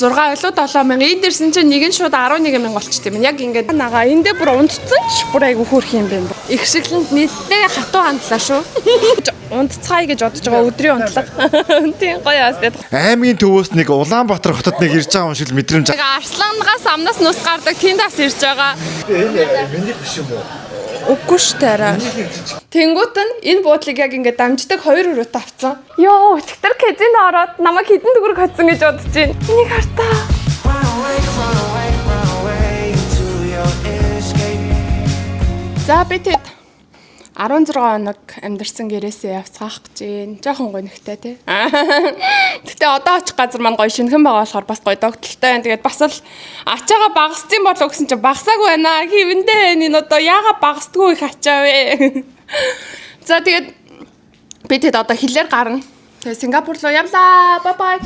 байлуу 7000. Энд ирсэн чинь нэг нь шууд 11000 болчт юм. Яг ингээд нагаа эндээ бүр унтцсан ч бүр айгу хөөрх юм байна. Их шиглэнд нэлээ хатуу хандлаа шүү. Унтцгаая гэж бодож байгаа өдрийн унтлага. Тийм гоё яас тэгээд. Аймгийн төвөөс нэг Улаанбаатар хотод нэг ирж байгаа юм шиг мэдрэмж. Арслангаас амнаас нүс гардаг тэндээс ирж байгаа. Энэ миний биш юм уу? Үгүй шүү дээ. Тэнгуут нь энэ буудлыг яг ингээд дамждаг 2 өрөөт авцсан. Йоо, өчтөр казино ороод намайг хідэн төгрөг хоцсон гэж бодож байна. Энийг хартаа. За би тэд 16 хоног амьдэрсэн гэрээсээ явцгаах гэж байна. Жохон гонхтой тий. Гэтэ одоо очих газар маань гоё шинхэн байгаа болохоор бас гоё догтлолтой байна. Тэгээд бас л ачаага багасцсан болов гэсэн чинь багасаагүй байна. Хивэндээ энэ одоо яага багасдгүй их ачаа вэ? За тэгээд би тэд одоо хилээр гарна. Тэгээд Сингапур руу явлаа. Бай бай.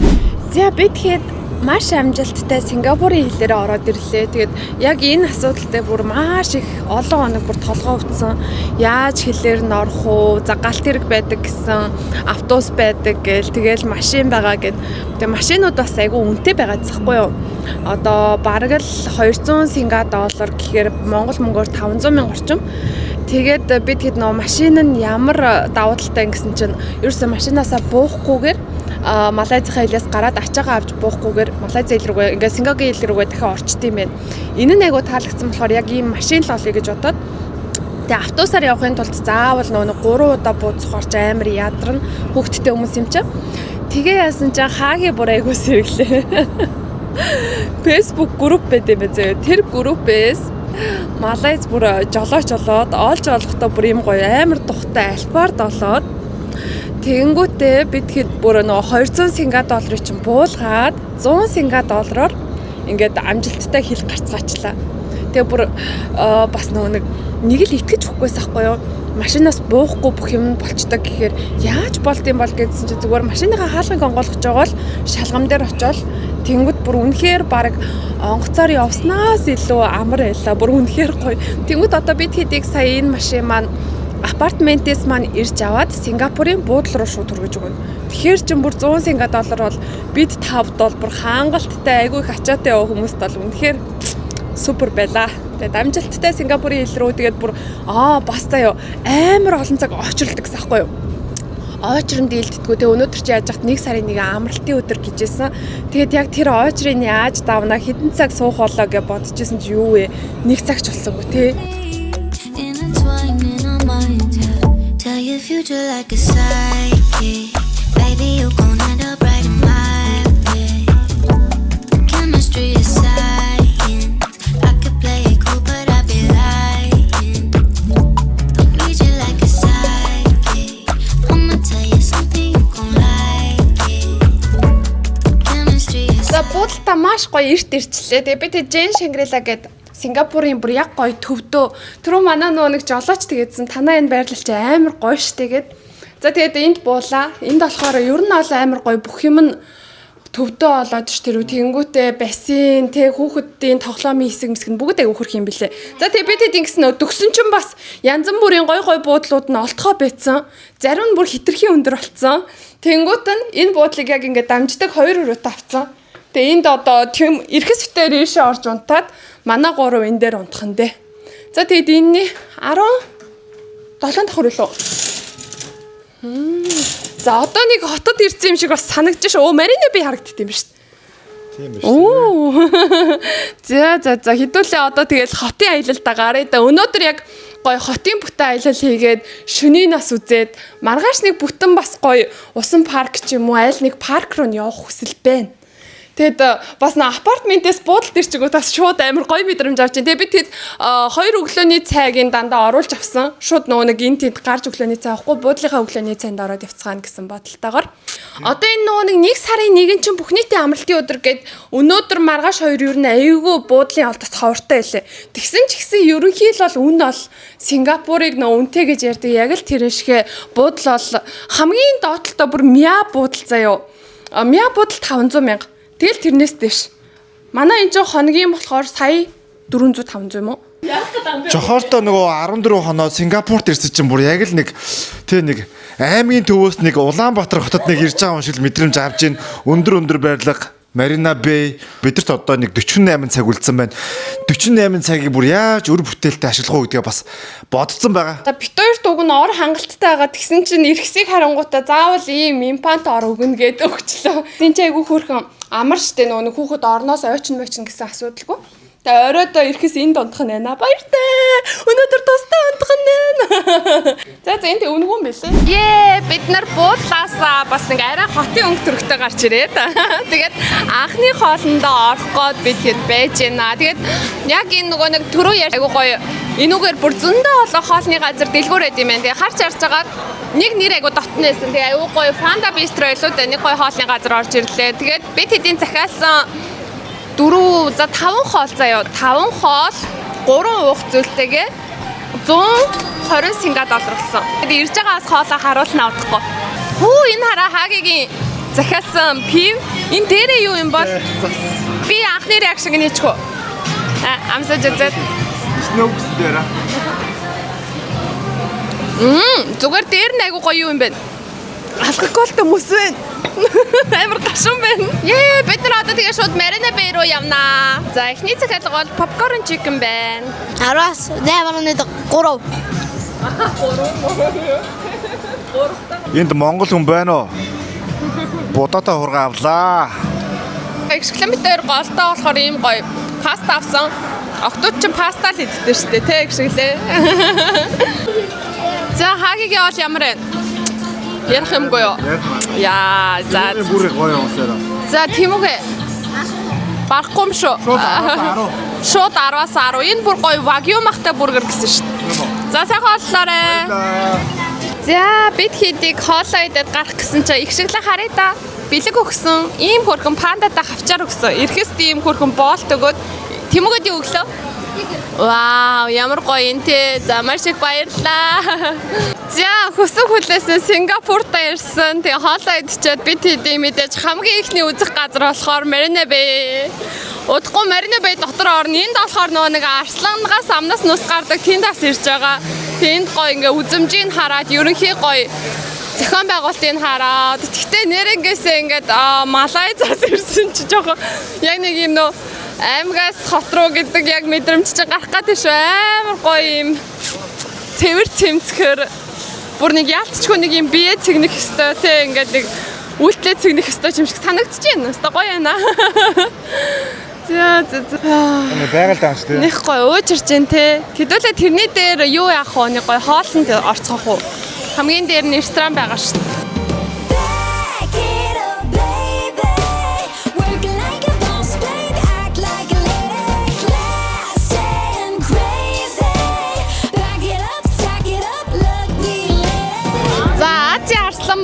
За би тэгэхэд маш амжилттай Сингапурын хилээрээ ороод ирлээ. Тэгээд яг энэ асуудалтай бүр маш их олон хоног бүр толгой өвдсөн. Яаж хилээр нь орох уу? За галт хэрэг байдаг гэсэн, автобус байдаг гээл тэгэл машин байгаа гэд. Тэгээ машинууд бас айгүй үнэтэй байгаа захгүй юу? Одоо бараг л 200 синга доллар гэхээр Монгол мөнгөөр 500 мянга орчим. Тэгээд бид хэд нөө машин нь ямар давуу талтай гэсэн чинь ерөөсөө машинаасаа буухгүйгээр Малайзийнхаа хилээс гараад ачаагаа авч буухгүйгээр Малайз хил рүүгээ ингээ Сингапурын хил рүүгээ дахиад орчт юм байна. Энэ нь айгу таалагдсан болохоор яг ийм машин л олъё гэж бодоод тэгээ автобусаар явахын тулд заавал нөгөө 3 удаа бууцах орч амар ядарна хүүхдтэй хүмүүс юм чинь. Тэгээ яасан чинь хаагийн бүр айгу сэргэлээ. Facebook групп байдаг бай. Тэр группээс Малайз бүр жолооч олоод олж олохдоо бүр юм гоё амар тухтай альфард олоод тэгэнгүүтээ бид хэд бүр нөгөө 200 синга долларыг чинь буулгаад 100 синга доллараар ингээд амжилттай хил гарцгаачлаа. Тэгээ бүр бас нөгөө нэг л итгэж өгөхгүйс ахгүй юу? Машинаас буухгүй бүх юм болчдаг гэхээр яаж болд юм бол гэдсэн чинь зүгээр машиныхаа хаалгыг онгойлгож байгаа л шалгам дээр очиод тэнгууд бүр үнэхээр баг онгоцоор явснаас илүү амар байлаа. Бүр үнэхээр гоё. Тэнгууд одоо бид хэдийг сая энэ машин маань апартментээс маань ирж аваад Сингапурын буудлал руу шууд хүргэж өгнө. Тэгэхээр чин бүр 100 синга доллар бол бид 5 доллар хангалттай айгүй их ачаатай яваа хүмүүст бол үнэхээр супер байлаа. Тэгээд амжилттай Сингапурын хил рүү тэгээд бүр бас заяа амар олон цаг очролдог гэсэхгүй юу? Очрон дийлдэггүй. Тэгээ өнөөдөр чи яаж яхад 1 сарын 1 амралтын өдөр гэжсэн. Тэгээд яг тэр очрыг яаж давна хэдэн цаг суух болоо гэж бодчихсон чи юу вэ? 1 цаг ч болсонгүй тий. Tell your future like a psychic. Baby, you gon' end up right in my way. Chemistry is science. I could play it cool, but I'd be lying. Don't read you like a psychic. I'ma tell you something you gon' like it. Chemistry is За буудалтай маш гоё эрт ирчлээ. Тэгээ би тэг Жен Шангрила гэдэг Сингапурын бүр яг гоё төвдөө. Түрүү манай нөгөө нэг жолооч тэгээдсэн танаа энэ байрлал чи амар гоё штэ гэд. За тэгээд энд буулаа. Энд болохоор ер нь ол амар гоё бүх юм нь төвдөө олоод ш тэр тэнгүүтээ бассейн тэг хүүхдийн тоглоомын хэсэг мэсгэн бүгд аяг хөрх юм бэлээ. За тэгээд бид хэд ингэсэн нөө төгсөн чинь бас янз бүрийн гоё гоё буудлууд нь олтгоо байцсан. Зарим нь бүр хитрхийн өндөр болцсон. Тэнгүүт нь энэ буудлыг яг ингээд дамждаг 2 өрөөт авцсан. Тэгээ энд одоо тийм эрхэс битээр ийшээ орж унтаад манай 3 энэ дээр унтах нь дээ. За тэгэд энэний 17 давхар үлээ. За одоо нэг хотод ирсэн юм шиг бас санагдаж ш. Марине би харагддаг юм шүү дээ. Тийм биш. За хэдүүлээ одоо тэгэл хотын аялалдаа гараа да. Өнөөдөр яг гоё хотын бүтэн аялал хийгээд шөнийн нас үзээд маргааш нэг бүтэн бас гоё усан парк ч юм уу айл нэг парк руу явах хүсэл байна. Тэгэд бас н апартментээс буудалд ирчихгүй бас шууд амар гоё мэдрэмж авч байна. Тэгээ би тэгэд 2 өглөөний цайгийн дандаа оруулж авсан. Шууд нөгөө нэг энэ тэнд гарч өглөөний цай авахгүй буудлынхаа өглөөний цайнд ороод явцгаана гэсэн бодолтойгоор. Одоо энэ нөгөө нэг 1 сарын 1 чинь бүх нийтийн амралтын өдөр гээд өнөөдөр маргааш 2 ер нь аюулгүй буудлын олдоц ховортой байлээ. Тэгсэн ч гэсэн ерөнхийд бол үн бол Сингапурыг нөө үнэтэй гэж ярьдаг. Яг л тэр шигэ буудлал бол хамгийн доотлолтой бүр Мя буудал заяо. Мя буудал 500 мянга. Тэгэл тэрнээс дэш. Манай энэ ч хоногийн болохоор сая 400-500 юм уу? Жохортой нөгөө 14 хоноо Сингапурт ирсэн чинь бүр яг л нэг аймгийн төвөөс нэг Улаанбаатар хотод нэг ирж байгаа юм шиг мэдрэмж авж ийн. Өндөр байрлал Marina Bay бидэрт одоо нэг 48 цаг үлдсэн байна. 48 цагийг бүр яаж өр бүтээлтэй ашиглах уу гэдгээ бас бодцсон байгаа. За бит хоёр дууг нь ор хангалттай байгаа тэгсэн чинь эргэсийг харангуйтаа заавал ийм имплант ор өгнө гэдэг өгчлөө. Тин ч айгүй хөөрхөн амар штэ нөгөө хүүхэд орноос ойчин мочин гэсэн асуудалгүй. Тэгээ оройдоо ирэхээс энд унтах нь байна. Баяртай. Өнөөдөр тустай унтах нь байна. За энд өнгөн билээ. Бид нар буудлаасаа бас нэг арай хотын өнгө төрхтэй гарч ирээд. Тэгээд анхны хоолндоо орох гээд бид хэд байж байна. Тэгээд яг энэ нөгөө нэг түрүү ярьж айгу гоё. Энүүгээр бүр зөндөө олон хоолны газар дэлгүүрээд юм байна. Тэгээ харж харж байгаа нэг нэр айгу дотнээсэн. Тэгээ айгу гоё Fanda Bistro илүү дээ нэг гоё хоолны газар орж ирлээ. Тэгээд бид хэдийн захиалсан 5 хоол заяа 5 хоол 3 уух зүйлтэйгээ 120 сингапур доллар болсон. Тэгээд ирж байгаа бас хоолоо харуулна авахгүй. Хүү энэ хараа хаагийн захиалсан пив энэ дээрээ юу юм бол би анхны реакшн нээчихв. Амсаж үзээд Snooks дээр. зүгээр дээр нь айгу гоё юм байна. Алкоголтой мөс байна. Амар гашуун байна. Бид нар одоо тэгээ шууд Marina Bay руу явнаа. За эхний захиалга бол popcorn chicken байна. 10-аас 8.3. Энд Монгол хүн байна уу? Будаатай хурга авлаа. Экскламитер голтой болохоор ийм гоё паста авсан. Октод ч паста л иддэг шүү дээ, тэ гişгэлээ. За хаагийн бол ямар вэ? Ярих юмгүй юу? Яа, за. Бүр гоё уусаараа. За тиймүгэ. Барахгүй юм шүү. Шууд 10-аас 10. Энэ бүр гоё вагю махтай бургер гэсэн шүү дээ. За сайхан боллоорой. За бид хэдийг хоолоо идээд гарах гэсэн чинь их шиглэн харъя да. Бэлэг өгсөн. Ийм хөрхөн пандата хавчаар өгсөн. Ирэхэс ийм хөрхөн боолт өгөөд Тэмүгэд юу өглөө? Вау, ямар гоё энэ те. За маш их баярлалаа. За хөсөг хүлээсэн Сингапурт ирсэн. Тэгээ хоолоо идчихэд бид хэдий мэдээж хамгийн ихний үзэх газар болохоор Marina Bay. Удахгүй Marina Bay дотор орно. Энд болохоор нөгөө нэг арслангаас амнаас нүс гардаг тэндээс ирж байгаа. Тэнд гоё ингээ үзэмжийг хараад ерөнхий гоё зохион байгуулалтыг хараад тэгтээ нэрнгээсээ ингээд Малайзаас ирсэн чи жоохон яг нэг юм нөө аймгаас хот руу гэдэг яг мэдрэмж чинь гарах гэдэг шүү. Амар гоё юм цэвэр цэмцгэр бүр нэг яалтчгүй нэг юм бие цэгнэх хэвээр те ингээд нэг үйлдэлээ цэгнэх хэвээр юм шиг санагдчих байна. Өстой гоё байна. За. Энэ байгаль даанч те. Них гоё уужирч जैन те. Хэдүүлээ тэрний дээр юу яах вэ? Нэг гоё хоолнд орцгох уу? Хамгийн дээр нь ресторан байгаа шүү.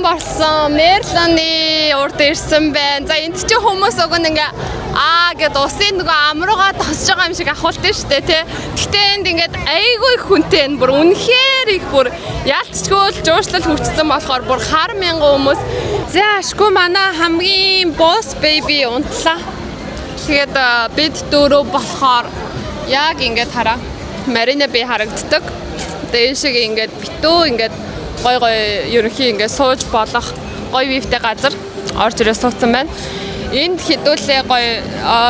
Болсон Мерлоны урд ирсэн байна. За энд чи хүмүүс уг нь ингээ гэд усын нөгөө амруугаа тосж байгаа юм шиг ахуултын штэ тий. Гэхдээ энд ингээд айгүй хүнтэй энэ бүр үнэхээр их бүр яалтчгүй жуушлал хүчсэн болохоор бүр хар мянган хүмүүс. За ашгүй манай хамгийн boss baby унтлаа. Тэгээд бид дөрөв болохоор яг ингээд хараа Marina Bay харагддаг. Дээшээ ингээд битүү ингээд гой ерөнхий ингээд сууж болох гой вивтэй газар орж ирээ суудсан байна. Энд хэдүүлээ гой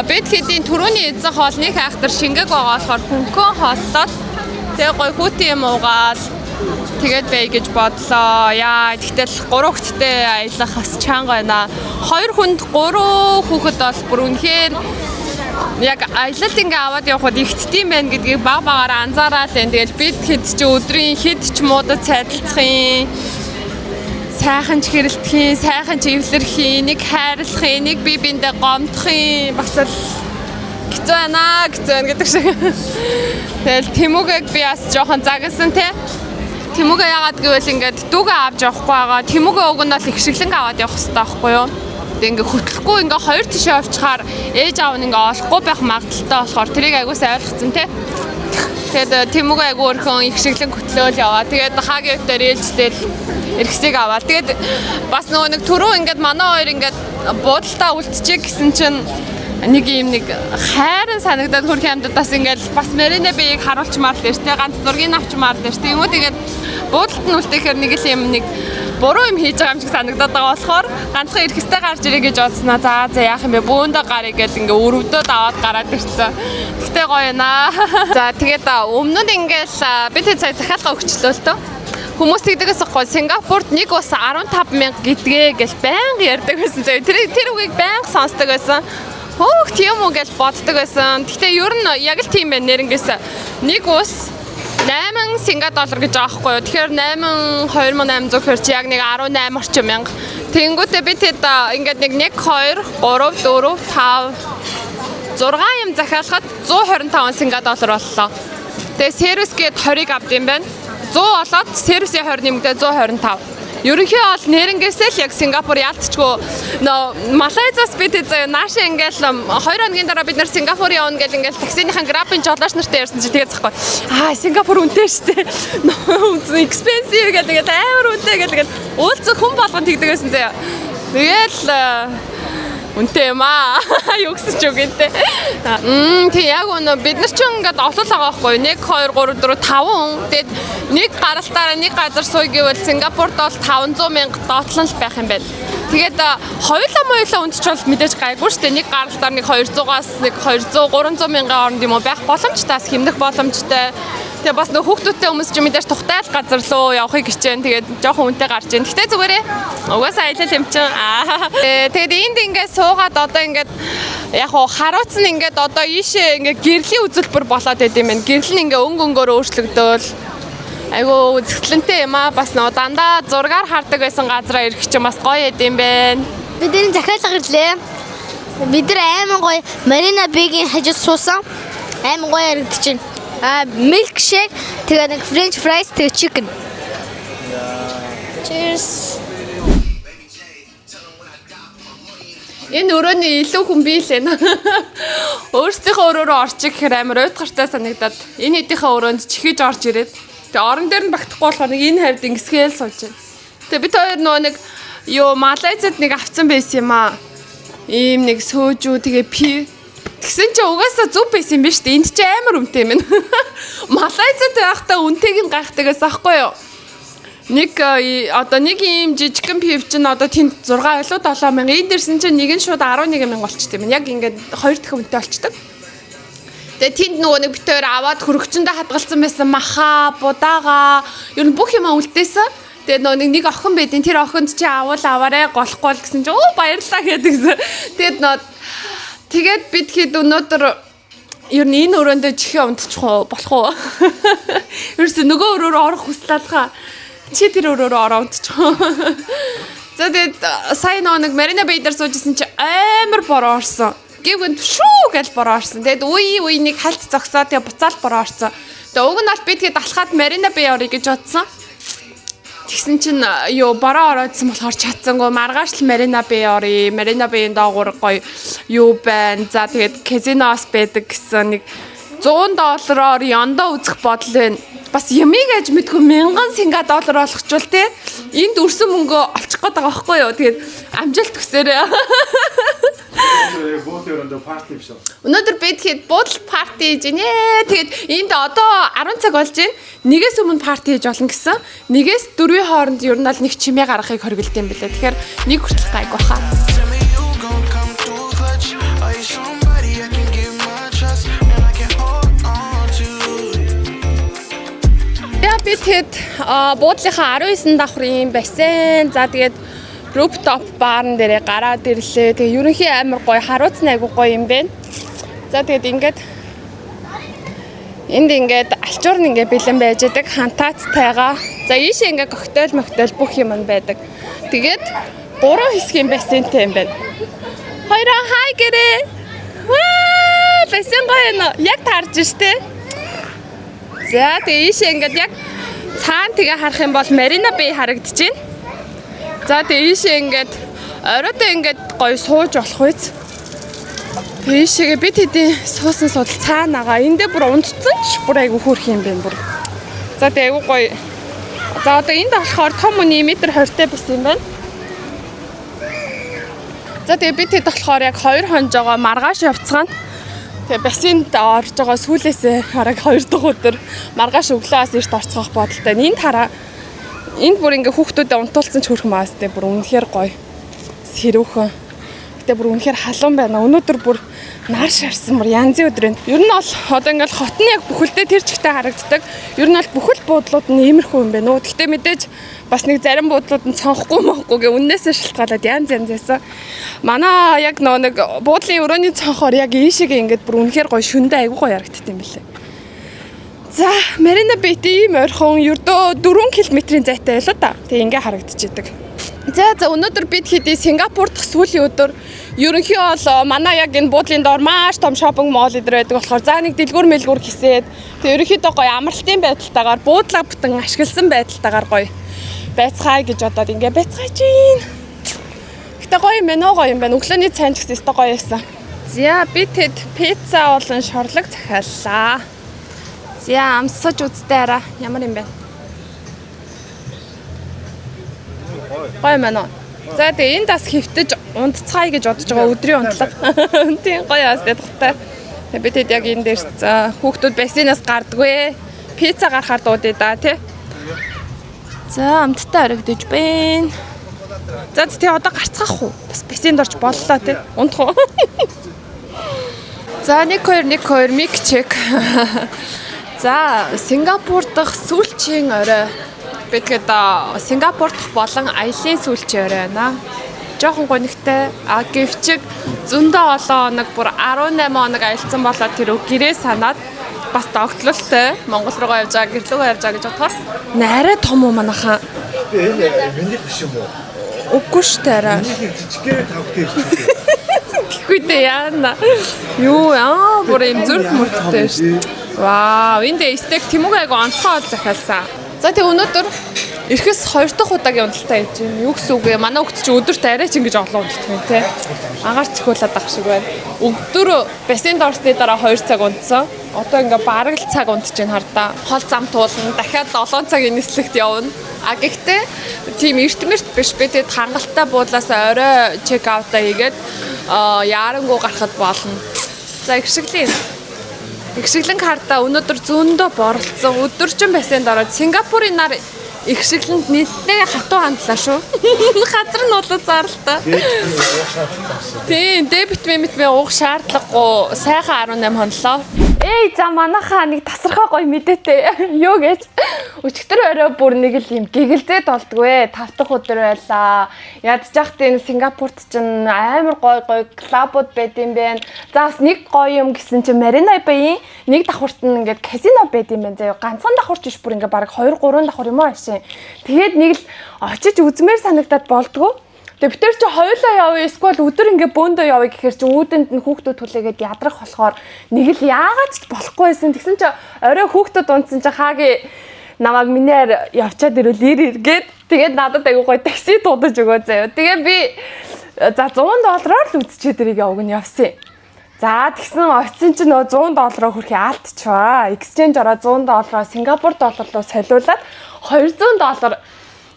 бид хэдийн түрүүний эзэн хоолны хайхтар шингээг байгаа болохоор хөнгөн хооллоод тэгээ гой хүүтэн юм уугаал тэгээд бай гэж бодлоо. Яа тэгтэл 3 хүнтэй аялах бас чанга байна. 2 хүнд 3 хүүхэд бол бүр үнэхээр яг аялалд ингээ аваад явхад ихтдийм байна гэдгийг баг багаараа анзаараад байна. Тэгэл бид хэд ч өдрийн хэд ч муудад цайдалцах юм. Сайхан ч хэрэлдэх юм, сайхан ч эвлэрэх юм, нэг хайрлах юм, нэг бие биендээ гомдох юм. Бас л хэцүү байна гэдэг шиг. Тэгэл Тэмүгээг би бас жоохон загнасан те. Тэмүгэ яагаад гэвэл ингээд дүүгээ авч явахгүй байгаа. Тэмүгэ уг нь бол их шиглэн аваад явах хэрэгтэй байхгүй юу? Ингээ хөтлөхгүй ингээ хоёр тишээ авчихаар ээж аав нь ингээ олохгүй байх магадaltaй болохоор тэрийг айгуусаа ойлгоцсон те. Тэгээд Тэмүгэ айгуу өрхөн их шиглэн хөтлөөл яваа. Тэгээд хаагийн өдөр ээлжтэй эргэсийг аваад. Тэгээд бас нөгөө нэг түрүү ингээ манай хоёр ингээ буудалтаа үлдчихэ гэсэн чинь нэг юм нэг хайран санагдаад хөрх амьдаас ингээл бас Marina Bay-ийг харуулчмаар л дээ. Ганц зургийг авчмаар л дээ. Тэгмүү тэгээд буудалт нь үлдэхээр нэг л юм нэг буруу юм хийж байгаа юм шиг санагдаад байгаа болохоор ганцхан ирэхстэй гарч ирээ гэж бодсноо. За яах юм бэ? Бөөндөө гарыг гэж ингээ өрөвдөд аваад гараад ирсэн. Тэгтээ гоё наа. За тэгээд өмнөд ингээл бид цаг захиалга өгчлөө л тоо. Хүмүүс тэгдэгээс ахгүй Сингапурт нэг ус 15,000 гэдгээ гэж байнга ярьдаг байсан. Тэр үгийг байнга сонсдог байсан. Хөөх тийм үү гэж боддог байсан. Гэхдээ ер нь яг л тийм байна нэрнгээс нэг ус 8 синга доллар гэж байгаа байхгүй юу. Тэгэхээр 2800 хөрч яг нэг 18 орчим мянга. Тэнгүүтээ би тэд ингээд нэг 1 2 3 4 5 6 юм захиалахад 125 синга доллар боллоо. Тэгээ сервис гээд 20-ыг авд юм байна. 100 болоод сервисийн 20 нэмэгдээ 125. Ерөнхий бол нэрнгээсээ л яг Сингапур ялтчгүй Малайзаас бид нааш ингээл 2 хоногийн дараа бид нар Сингапур явна гэл ингээл таксиныхан грабын жолооч нартай ярьсан чи тэгээд захгүй. Сингапур үнэтэй штэ. Expensive гэдэг амар үнэтэй гэдэг уулзах хүн болгон тэгдэг байсан заяа. Тэгэл үнэтэй юм аа. Юу гэсэн ч үг үнэтэй. Тэг яг үнэ бид нар ч ингээд олол байгаа байхгүй 1 2 3 4 5. Тэгээд нэг гаралтаараа нэг газар сууй гэвэл Сингапурт бол 500,000 доотлон л байх юм байна. Тэгээд хоёулаа үнэч бол мэдээж гайгүй шүү дээ. Нэг гаралтаар нэг 200-аас нэг 200 300 мянган хооронд юм уу байх боломжтой, хэмнэх боломжтой. Тэгээ бас нөх хүүхдүүдтэй хүмүүс ч мэдээж тухтай л газар руу явахыг хичээн. Тэгээд жоохон үнэтэй гарч ийн. Гэтэ зүгээрээ угаасаа аялал юм чин. Тэгээд энд ингээд суугаад одоо ингээд яг хуу харуулсан ингээд одоо ийшээ ингээд гэрлийн үзүүлбэр болоод байд юм байна. Гэрэл нь ингээд өнгөөр өөрчлөгдөөл. Айгу үзэсгэлэнтэй юм аа. Бас нөө дандаа зургаар хардаг байсан газараа ирэх чинь бас гоё юм байна. Бид энэ захиалга ирлээ. Бид нар айман гоё Marina Bay-ийн хажууд суусан. Айман гоё харагдчихэв. Milkshake, тэгээ нэг French fries, тэгээ chicken. Cheers. Энэ өрөөний илүү хүн бийлээ нэ. Өөрсдийнхөө өрөөрөө орчих гэхээр амар уйтгартай санагдаад энэ хэдийнхээ өрөөнд чихэж орж ирээд тэгээ орон дээр нь багтахгүй болохоор нэг энэ хавьд ингэсгээл сууж байна. Тэгээ бид хоёр нөгөө нэг Малайзад нэг авцсан байсан юм аа. Ийм нэг сөөжүү тэгээ пи тэгсэн чи угаасаа зүв байсан юм биш үү? Энд чи амар үнэтэй юм. Малайзад байхдаа үнэтэйг нь гайхтагаас ахгүй юу? Нэг одоо нэг ийм жижигхэн пив чинь одоо тэнд 6 илүү 7 мянга. Энд дэрсэн чинь нэг нь шууд 11 мянга болчт юм. Яг ингээд 2 дахин үнэтэй болчдөг. Тэгээ тэнд нөгөө нэг бит хоёр аваад хөрөгчөндөө хадгалсан байсан маха, будаага, ер нь бүх юм үлдээсэн. Тэгээ нөгөө нэг охин байдیں۔ Тэр охинд чи аваарэ голохгүй л гэсэн чи баярлалаа гэдэгсэн. Тэгээд бид хэд өнөөдөр ер нь энэ өрөөндөө чихээ унтчих уу болох уу? Ерөөсөө нөгөө өрөөрөө орох хүслэлхаа. Чи тэр өрөөрөө ороо унтчих уу? За тэгээд сая нэг Marina Bay дээр суужсэн чи амар бороо орсон. Гэвгэн шүү гэж бороо орсон. Тэгээд үе нэг хальт зогсоо тэгээд буцаал бороо орсон. Тэгээд уг нь бол бид тэгээд алхаад Marina Bay орё гэж бодсон. Тэгсэн чинь бороо ороодсан болохоор чадсангүй маргааш л Marina Bay орё. Marina Bay-ийн доогуур гоё юу байна. За тэгээд казиноос байдаг гэсэн нэг $100 яндаа үзэх бодол байна. Бас ямиг аж мэдгүй 1000 синга доллар олгочвол те энд өрсөн мөнгө олчих гээд байгаа байхгүй юу. Тэгээд амжилт төсөөрэй. Өнөөдөр бид хэд буудал парти хийж байна. Тэгээд энд одоо 10 цаг болж байна. Нэгээс өмнө парти хийж болно гэсэн. Нэгээс 4-ийн хооронд ер нь л нэг чимээ гаргахыг хоригдсон юм билээ. Тэгэхээр нэг хүртэл гайг баха. Би тэгэд буудлынхаа 19 давхрын бассейн. За тэгээд rooftop баарн дээрээ гараад ирлээ. Тэгээ ерөнхий амар гоё харуулцсан айгуу гоё юм байна. За тэгээд ингээд энд ингээд алчуур нь ингээд бэлэн байж байгаа хантаацтайгаа. За ийшээ ингээд коктейл бүх юм байдаг. Тэгээд 3 хэсгийн бассейнтэй юм байна. Хоёроо хай гэрээ. Ваа, бассейн гоё нөө. Яг таарж штэ. За тэгээ ийшээ ингээд яг цаана тэгээ харах юм бол Marina Bay харагдаж байна. За тэгээ ийшээ ингээд оройдоо ингээд гоё сууж болох үйс. Тэгээ ийшээгээ бид хэдийн суусан судал цаанаага эндээ бүр унтцсан ч бүр айгу хөөрх юм байна бүр. За тэгээ айгу гоё. За одоо энд болохоор том үний 1.20 м байсан юм байна. За тэгээ бид хэд болохоор яг 2 хонжоогоо маргааш явцгаана. Тэгээ бассейнд орж байгаа сүүлээсээ хараг 2 дахь өдөр маргааш өглөөс эрт орцгох бодолтой. Энд хараа Энд бүр ингээ хүүхдүүдэд унтуулсан ч хөрх маас те бүр үнэхээр гоё. Сэрүүхэн. Гэтэ бүр үнэхээр халуун байна. Өнөөдөр бүр нар шарсан бүр янзын өдрөө. Ер нь бол одоо ингээл хотны яг бүхэлдээ тэр чигтээ харагддаг. Ер нь бол бүхэл буудлууд нь иймэрхүү юм байна. Гэтэ мэдээж бас нэг зарим буудлууд нь цонхгүй мохгүйгээ үннээсээ шалтгаалаад янз байсан. Манай яг нэг буудлын өрөөний цонхоор яг ийшээгээ ингээд бүр үнэхээр гоё шүндэ айгуу гоё харагддаг юм билээ. За, Marina Bay ийм ойрхон ердөө 4 км-ийн зайтай байлаа да. Тэг ингээ харагдчихэдэг. За өнөөдөр бид хэдий Сингапур дахь сүүлийн өдөр ерөнхий бол манай яг энэ буудлын доор маш том шопинг молл идэр байдаг болохоор за нэг дэлгүүр мэлгүүр хийсээд тэг ерөнхийдөө гоё амралтын байдалтайгаар буудлаа бүтэн ашигласан байдалтайгаар гоё байцгаая гэж бодоод ингээ байцгааж байна. Гэтэ гоё юм байна уу гоё юм байна. Өглөөний цайнд ч гэсэн гоё байсан. За бид хэд пицца болон шорлог захиаллаа. За амсаж үзтээ араа ямар юм бэ? Гоё мэнэ. За тэгээ энэ бас хэвтэж унтцгаая гэж бодож байгаа өдрийн унтлага. Тийм гоё бас ядгатай. Тэгээ бид яг энэ дээр хүүхдүүд бассейнаас гардаггүй. Пицца гарахаар дуудъя да тий. За амттай орогдож байна. За тэгээ одоо гарцгаах уу? Бас бассейнд орж боллоо тий. Унтах уу? За 1 2 мик чек. За Сингапур дахь сүүлчийн орой. Бидгээд Сингапур дахь болон аялын сүүлчийн орой байна. Жохон гонигтай. Гэвчиг зөндөө олон хоног бүр 18 хоног аялсан болоод тэр гэрээ санаад бас тогтлолтой Монгол руу явж байгаа, гэрлүүгөө явж байгаа гэж бодохоор нарай том уу манайхаа. Энэ миний биш юм уу? Үгүй шүү дээ арай. Жижиггээр тавхтай ирсэн. Тэгэхгүй дээ яана. Юу бүр юм зүрх мөрдтэй шүү. Вау, энэ стейк Тэмүг айгу онцгой ол захиалсан. За тэг өнөөдөр эрэхээс 2 дахь удаагийн унталтай хийж байна. Юу гэсэн үг вэ? Манай хүүхд чи өдөрт арай ч ингэж олон унтдаг юм те. Агаар цохиулаад ах шиг байна. Өдөр бассейнд орсны дараа 2 цаг унтсан. Одоо ингээ бараг л цаг унтж байна хардаа. Хол зам туулна. Дахиад 7 цагийн нислэгт явна. Гэхдээ тийм эртмэрт биш. Би тэгэд хангалттай буудлаас орой чек аутаа хийгээд яарангуу гарахад болно. За Игшиглэн картаа өнөөдөр зөндөө борлцсон. Өдөржин бассейнд ороод Сингапурын нар игшиглэнд нэлээд хатуу хандлаа шүү. Газар нь улуу зарлаа. Тийм, дебит уух шаардлагагүй сайхан 18 хонлоо. Эй, за манайхаа нэг тасархаа гоё мэдээтэй. Юу гэж? Өчигдөр орой бүр нэг л юм гэгэлзээд болдгоо. 5 дахь өдөр байлаа. Ядчих тийм Сингапурт чинь амар гоё клубуд байд юм байна. За бас нэг гоё юм гэсэн чинь Marina Bay-ийн нэг давхурт нь ингээд казино байд юм байна заяа. Ганцхан давхурч биш бүр ингээд баг 2 3 давхур юм аа шин. Тэгээд нэг л очиж үзмээр санагдаад болдгоо. Тэгээ бид чи хоёулаа явъя эсвэл өдөр ингээ бөөндөө явъя гэхээр чи үүдэнд нь хүүхдүүд хүлээгээд ядрах болохоор нэг л яагаад ч болохгүй байсан. Тэгсэн чи орой хүүхдүүд унтсан чи хаагийн намайг минээр явчаад ирвэл иргээд тэгээд надад аягүй гоё такси дуудаж өгөө заяа. Тэгээ би за $100 л үзчихэд тэрийг явгын явсан. За тэгсэн очисон чи нөө $100 хүрхий алдчихваа. Exchange ороо $100 Сингапур доллараар солиулаад $200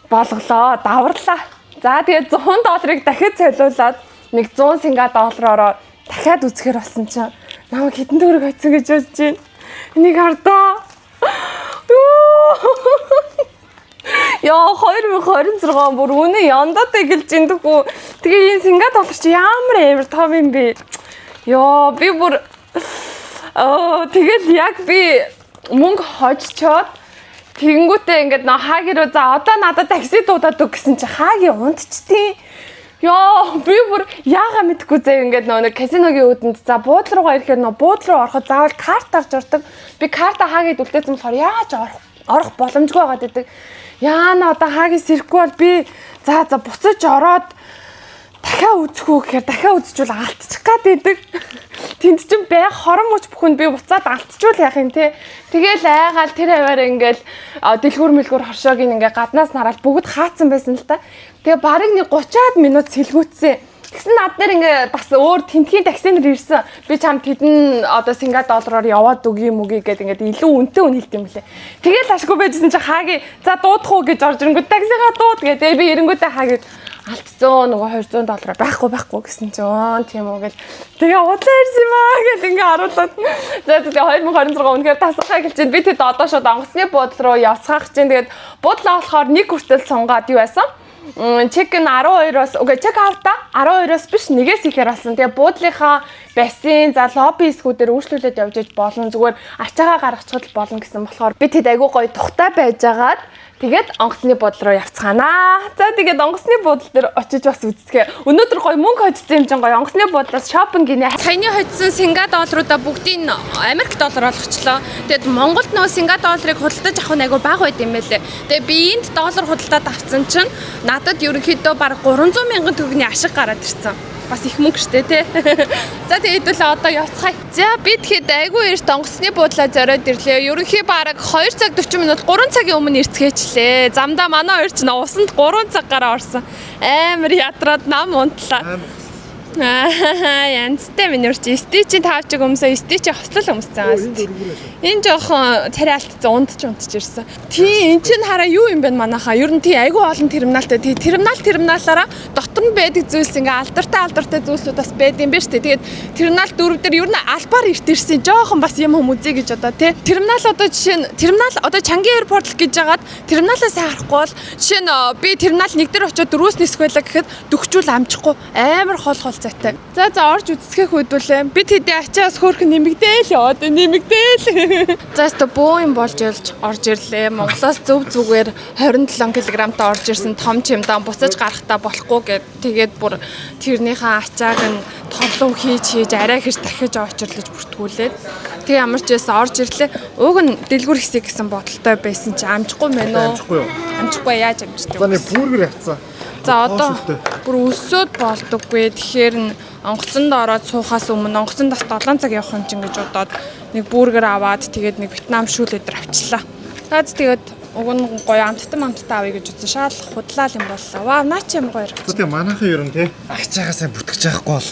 болголоо. Даварлаа. За тэгээд $100-ыг дахиад солиулаад нэг 100 синга доллараар дахиад үзэхэр болсон чинь намайг хэдэн төгрөг хоцсон гэж бодож байна. Энийг хардаа. Яа 2026 бүр үнэ яндаа тэгэлж индэггүй. Тэгээ энэ синга доллар чи ямар том юм бэ? Яа би бүр тэгэл яг би мөнгө хожчоод тэгэнгүүтээ ингээд нөө хаагируу за одоо надад такси дуудаад өг гэсэн чи хаагийн унтчтیں۔ Яа би бүр яага мэдгүй заяа ингээд нөө казиногийн үүдэнд за буудлын руугаа ирэхээр нөө буудлын руу ороход заавал карт авч ордог. Би карта хаагийг үлдээсэн болохоор яаж орох боломжгүй байгаад байдаг. Яана одоо хаагийн сэрхгүй бол би за буцаж ороод дахиад үзэх үү гэхээр дахиад үзчихвэл алдчих гад байдаг. Тэнд чинь байх хорон мөч бүхэнд би буцаад алдчихвал яах юм те. Тэгээл айгаал тэр аваар ингээл дэлгүүр мэлгүүр хоршоог ингээ гаднаас нараад бүгд хаацсан байсан л та. Тэгээ барыг нэг 30-аад минут сэлгүүцсэн. Тэгсэн над дээр ингээ бас өөр тентгийн таксинер ирсэн. Би чамд хэдэн одоо синга доллараар яваад өгье юм үгүй гэдэг ингээ илүү үнэтэй үнэлт юм лээ. Тэгээл ашгүй байжсэн чи хаагийн за дуудах уу гэж орж ирэнгүүт таксигаа дууд гэ. Тэгээ би эрэнгүүтээ хаагийн алдцсан нөгөө $200 байхгүй гэсэн чинь тийм үү гэл тэгээ удлаа ирсэн юм аа гэл ингээ харуулаад за тэгээ 2026 үнэхээр тасахаа гэлж байна. Би тэд одоо шууд онгоцны буудлын руу явцгаах чинь тэгээд буудлаа болохоор нэг хүртэл сунгаад юу байсан? Чек-ин 12-оос чек аутаа 12-оос биш нэгээс ихээр болсон. Тэгээ буудлынхаа бассейн за лобби эсгүүдээр үйлчлүүлээд явж иж болно. Зүгээр ачаагаа гаргачихвал болно гэсэн болохоор би тэд айгуу гоё тухтай байжгаад тэгээд онгоцны буудлын руу явцгаанаа. За тэгээд онгоцны буудлын дээр очиж бас үздэгэ. Өнөөдөр гоё мөнгө хоцсон юм чинь гоё онгоцны буудлаас шопинг гинэ. Саяны хоцсон синга долларуудаа бүгдийг Америк доллар болгочлоо. Тэгээд Монголд нөө синга долларыг худалдаж авах нь айгуу бага байд юм байлээ. Тэгээд би энд доллар худалдаад авсан чинь надад ерөнхийдөө бараг 300 мянган төгрөгийн ашиг гараад ирсэн. Бас их мөнгө штэ тий. За тэгээд хэдүүлээ одоо явцгаая. За би тэгэхэд айгүй эрт онгоцны буудлаа зориод ирлээ. Ерөнхий бараг 2 цаг 40 минут 3 цагийн өмнө ирцгээчлээ. Замдаа манай хоёр ч усанд 3 цагаараа орсон. Амар ядраад нам унтлаа. Янзтай минь урч стичийн таавчиг өмсөө стичийн хослол өмссөн. Энэ жоохон царайлт ундч ирсэн. Тий эн чин хараа юу юм бэ манайхаа. Ер нь тий айгүй олон терминалтай. Тий терминалаараа дотор нь байдаг зүйлс ингээ алдартай зүйлсүүд бас байд юм биш үү. Тэгээд терминал 4 дээр ер нь албаар ирсэн жоохон бас юм хүмүүзээ гэж одоо тий. Терминал одоо жишээ нь терминал одоо Чангийн аэропорт гэж жагаад терминалаа сайн харахгүй бол жишээ нь би терминал 1 дээр очиод 4-өөс нисгвэлээ гэхэд дөхчүүл амжихгүй амар хол зайтай. За орж үзсгэх үдүүлээ. Би тэдээ ачаас хөөрхөн нэмэгдээл яваад нэмэгдээл. За өстө бөө юм болж орж ирлээ. Монголоос зүгээр 27 кг-тай орж ирсэн том чимдаа буцаж гарахтаа болохгүй гэд тэгээд бүр тэрнийхээ ачааг нь торлон хийж арай хэрэг дахиж очирлаж бүртгүүлээд тэг ямар ч байсан орж ирлээ. Уг нь дэлгүр хэсэг гэсэн бодолтой байсан чи амжихгүй мэн үү? Амжихгүй яаж амждаг вэ? За нэг бүргэр явцсан. За одоо бүр өсөөд болдоггүй. Тэгэхээр н онгоцонд ороод суухаас өмнө онгоцонд бас 7 цаг явах юм чинь гэж бодоод нэг бүргэр аваад тэгээд нэг Вьетнам шүүлэдэр авчлаа. Тэгээд уг нь гоё амттай авъя гэж үзсэн. Шал худлаа юм боллоо. Ваа наа чи юм гоё. Тэгээ манайхан ер нь тий ачаагаа сайн бүтгэж яахгүй бол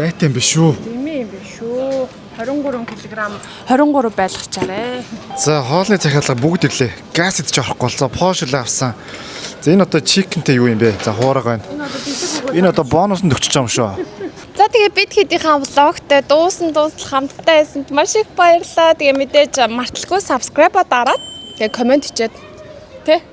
лайтен биш шүү. Тийм юм биш шүү. 23 кг 23 байлгачаарэ. За хоолны захиалга бүгд ирлээ. Газ идэж орохгүй болсон. Пошл авсан. За энэ одоо чикентэй юу юм бэ? За хуурага байна. Энэ одоо бонуснд өгч байгаа юм шүү. За тэгээ бид хэдийнхэн влогтой дууслах хамттай байсанд маш их баярлалаа. Тэгээ мэдээж марталгүй subscribe дараад тэгээ комент хийчихэд тий.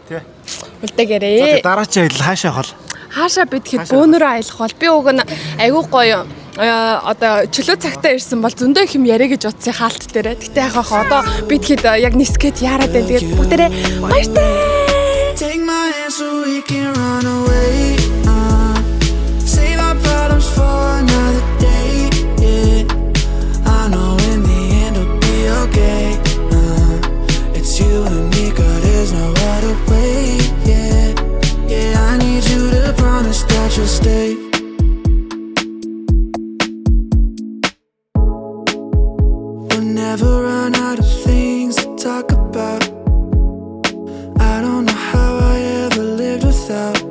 Үлдээгээрээ. Дараачийн аялал хаашаа хол? Хаашаа бид хэд бөөнөрөө аялах бол би уг нь айгүй гоё одоо чөлөө цагтаа ирсэн бол зөндөө их юм яриа гэж утсан хаалт дээрээ. Гэтэ яхах одоо бид хэд яг нисгээд яарад байна. Тэгээд бүгдээрээ баяртай. Take my hand so we can run away. Save our problems for another day. Yeah, I know in the end it'll be okay. It's you and me, girl. There's no other way. Yeah, yeah. I need you to promise that you'll stay. We'll never run out of things to talk about. I don't know how I ever lived without